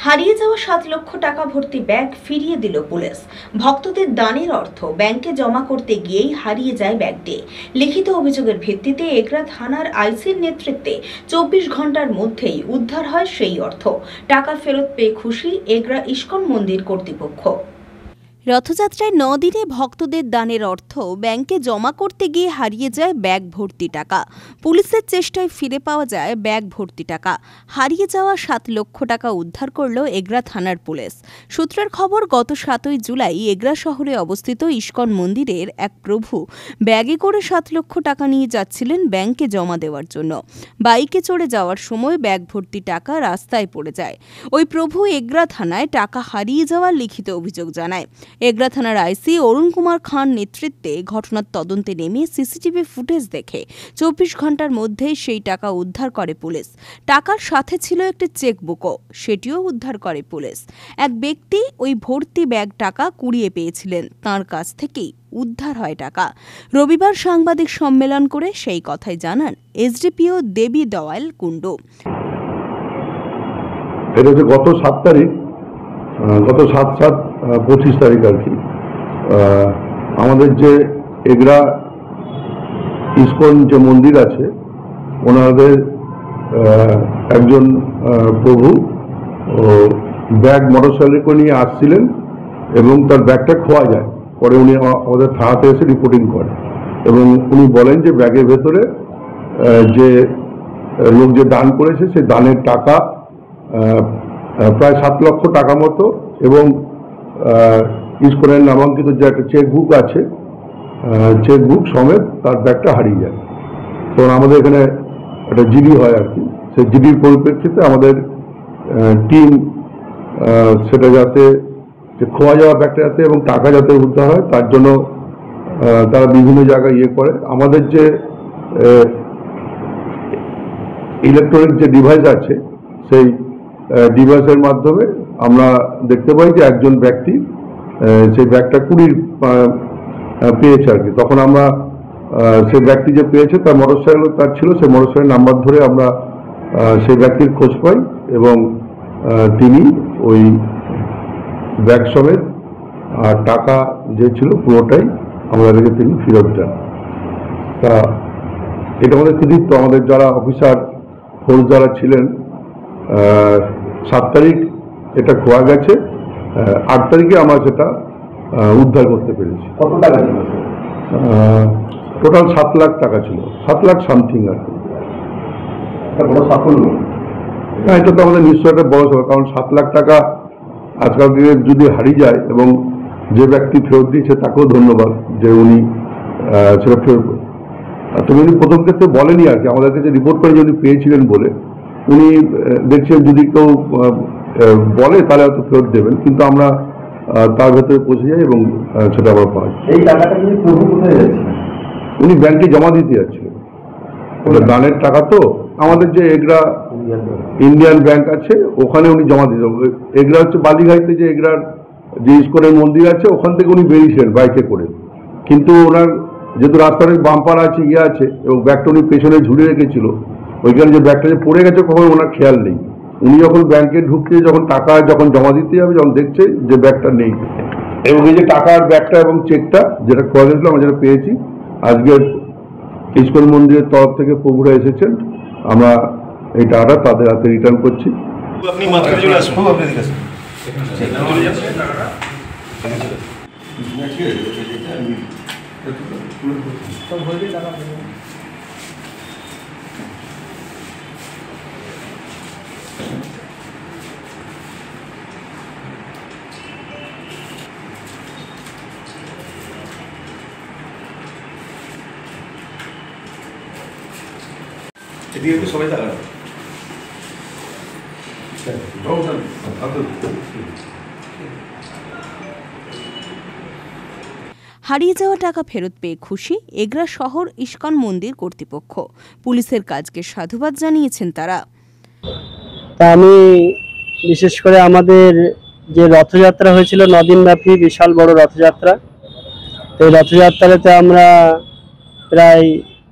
হারিয়ে যাওয়া 7 লক্ষ টাকা ভর্তি ব্যাগ ফিরিয়ে দিল পুলিশ। ভক্তদের দানের অর্থ ব্যাংকে জমা করতে গিয়েই হারিয়ে যায় ব্যাগটি। লিখিত অভিযোগের ভিত্তিতে এগরা থানার আইসির নেতৃত্বে 24 ঘন্টার মধ্যেই উদ্ধার হয় সেই অর্থ। টাকা ফেরত পেয়ে খুশি এগরা ইস্কন মন্দির কর্তৃপক্ষ। রথযাত্রায় 9 দিনে ভক্তদের দানের অর্থ ব্যাংকে জমা করতে গিয়ে হারিয়ে যায় ব্যাগ ভর্তি টাকা। পুলিশের চেষ্টায় ফিরে পাওয়া যায় ব্যাগ ভর্তি টাকা। হারিয়ে যাওয়া 7 লক্ষ টাকা উদ্ধার করল এগরা থানার পুলিশ। সূত্রের খবর, গত 7ই জুলাই এগরা শহরে অবস্থিত ইস্কন মন্দিরের এক প্রভু ব্যাগে করে 7 লক্ষ টাকা নিয়ে যাচ্ছিলেন ব্যাংকে জমা দেওয়ার জন্য। বাইকে চড়ে যাওয়ার সময় ব্যাগ ভর্তি টাকা রাস্তায় পড়ে যায়। ওই প্রভু এগরা থানায় টাকা হারিয়ে যাওয়ার লিখিত অভিযোগ জানায়। এগরা থানার আইসি অরুণ কুমার খান নেতৃত্বে ঘটনার তদন্তে নেমে সিসিটিভি ফুটেজ দেখে 24 ঘন্টার মধ্যেই সেই টাকা উদ্ধার করে পুলিশ। টাকার সাথে ছিল একটি চেকবুকও, সেটিও উদ্ধার করে পুলিশ। এক ব্যক্তি ওই ভর্তি ব্যাগ টাকা কুড়িয়ে পেয়েছিলেন, তাঁর কাছ থেকেই উদ্ধার হয় টাকা। রবিবার সাংবাদিক সম্মেলন করে সেই কথাই জানান এসডিপিও দেবী দয়াল কুণ্ডু। গত 7 তারিখ, গত 7/7/25 তারিখ আর কি, আমাদের যে এগরা ইস্কন যে মন্দির আছে, ওনাদের একজন প্রভু ব্যাগ মোটরসাইকেল করে নিয়ে আসছিলেন এবং তার ব্যাগটা খোয়া যায়। পরে উনি আমাদের থানাতে এসে রিপোর্টিং করেন এবং উনি বলেন যে ব্যাগের ভেতরে যে লোক যে দান করেছে সেই দানের টাকা প্রায় 7 লক্ষ টাকা মতো এবং ইস্কনের নামাঙ্কিত যে একটা চেকবুক আছে, চেকবুক সমেত তার ব্যাগটা হারিয়ে যায়। তখন আমাদের এখানে একটা জিডি হয় আর কি, সেই জিডির পরিপ্রেক্ষিতে আমাদের টিম সেটা যাতে যে খোয়া যাওয়া ব্যাগটা যাতে এবং টাকা যাতে উদ্ধার হয় তার জন্য তারা বিভিন্ন জায়গায় করে। আমাদের যে ইলেকট্রনিক যে ডিভাইস আছে সেই ডিভাইসের মাধ্যমে আমরা দেখতে পাই যে একজন ব্যক্তি সেই ব্যাগটা পেয়েছে আর কি। তখন আমরা সেই ব্যক্তি যে পেয়েছে তার মোটরসাইকেল তার ছিল, সেই মোটরসাইকেল নাম্বার ধরে আমরা সেই ব্যক্তির খোঁজ পাই এবং তিনি ওই ব্যাগ সমেত আর টাকা যে ছিল পুরোটাই আমাদেরকে তিনি ফেরত দেন। তা এটা আমাদের কৃতিত্ব। আমাদের যারা অফিসার ফোর্স যারা ছিলেন, 7 তারিখ এটা খোয়া গেছে, 8 তারিখে আমরা সেটা উদ্ধার করতে পেরেছি। কত টাকা ছিল? টোটাল 7 লাখ টাকা ছিল, 7 লাখ সামথিং আর কি। বড় সাফল্য। হ্যাঁ, এটা তো আমাদের নিশ্চয় একটা বড় সাফল্য, কারণ 7 লাখ টাকা আজকাল দিনে যদি হারিয়ে যায় এবং যে ব্যক্তি ফেরত দিয়েছে তাকেও ধন্যবাদ যে উনি সেটা ফেরত। তবে উনি প্রথম ক্ষেত্রে বলেনি আর কি, আমাদের কাছে রিপোর্ট করে উনি পেয়েছিলেন বলে উনি দেখছেন যদি কেউ বলে তাহলে হয়তো ফেরত দেবেন, কিন্তু আমরা তার ভেতরে পৌঁছে যাই এবং সেটা আবার পাই। এই টাকাটা কিন্তু প্রভু কোথায় যাচ্ছে? উনি ব্যাংকে জমা দিতে যাচ্ছিলেন। দানের টাকা তো আমাদের যে এগরা ইন্ডিয়ান ব্যাংক আছে ওখানে উনি জমা দিতে। এগরা হচ্ছে বালিঘাইতে যে এগরার যে ইস্কনের মন্দির আছে ওখান থেকে উনি বেরিয়েছিলেন বাইকে করে, কিন্তু ওনার যেহেতু রাস্তার বাম্পার আছে আছে এবং ব্যাগটা উনি পেছনে ঝুলে রেখেছিল, ওইখানে যে ব্যাগটা যে পড়ে গেছে কখন ওনার খেয়াল নেই। উনি যখন ব্যাংকে ঢুকছে, যখন টাকা যখন জমা দিতে যাবে, যখন দেখছে যে ব্যাগটা নেই এবং এই যে টাকার ব্যাগটা এবং চেকটা যেটা খোয়া গেছিল আমরা যেটা পেয়েছি, আজকের ইস্কন মন্দিরের তরফ থেকে প্রভুরা এসেছেন, আমরা এই টাকাটা তাদের হাতে রিটার্ন করছি। আপনি মাঝখানে চলে আসুন। এদিকে সবাই তাকান। হারিয়ে যাওয়া টাকা ফেরত পেয়ে খুশি এগরা শহর ইস্কন মন্দির কর্তৃপক্ষ। পুলিশের কাজকে সাধুবাদ জানিয়েছেন তারা। তা আমি বিশেষ করে আমাদের যে রথযাত্রা হয়েছিল 9 দিন ব্যাপী বিশাল বড় রথযাত্রা, এই রথযাত্রাতে আমরা প্রায়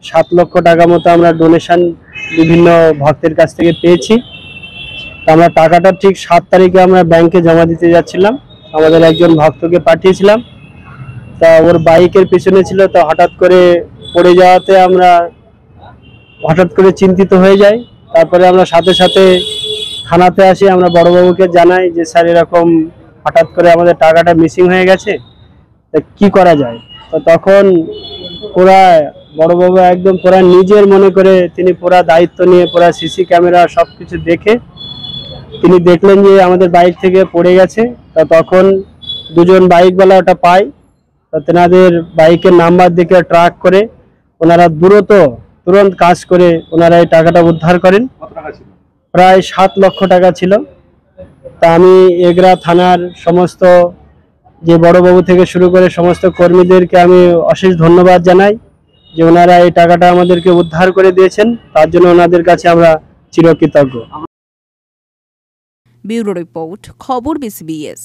7 লক্ষ টাকা মতো আমরা ডোনেশন বিভিন্ন ভক্তের কাছ থেকে পেয়েছি তো আমরা টাকাটা ঠিক 7 তারিখে আমরা ব্যাংকে জমা দিতে যাচ্ছিলাম, আমাদের একজন ভক্তকে পাঠিয়েছিলাম। তা ওর বাইকের পিছনে ছিল, তো হঠাৎ করে পড়ে যাওয়াতে আমরা হঠাৎ করে চিন্তিত হয়ে যাই। তারপরে আমরা সাথে সাথে থানাতে আসি, আমরা বড়বাবুকে জানাই যে স্যার এরকম হঠাৎ করে আমাদের টাকাটা মিসিং হয়ে গেছে, তা কি করা যায়। তো তখন পুরা বড়বাবু একদম পুরা নিজের মনে করে তিনি পুরা দায়িত্ব নিয়ে পুরা সিসি ক্যামেরা সবকিছু দেখে তিনি দেখলেন যে আমাদের বাইক থেকে পড়ে গেছে। তা তখন দুজন বাইকওয়ালা ওটা পায়, তো তেনাদের বাইকের নাম্বার দেখে ট্র্যাক করে ওনারা তুরন্ত কাজ করে ওনারা এই টাকাটা উদ্ধার করেন। কত টাকা ছিল? প্রায় 7 লক্ষ টাকা ছিল। তা আমি এগরা থানার সমস্ত যে বড়বাবু থেকে শুরু করে সমস্ত কর্মীদেরকে আমি অশেষ ধন্যবাদ জানাই যে ওনারা এই টাকাটা আমাদেরকে উদ্ধার করে দিয়েছেন, তার জন্য ওনাদের কাছে আমরা চিরকৃতজ্ঞ। ব্যুরো রিপোর্ট, খবর BCBS।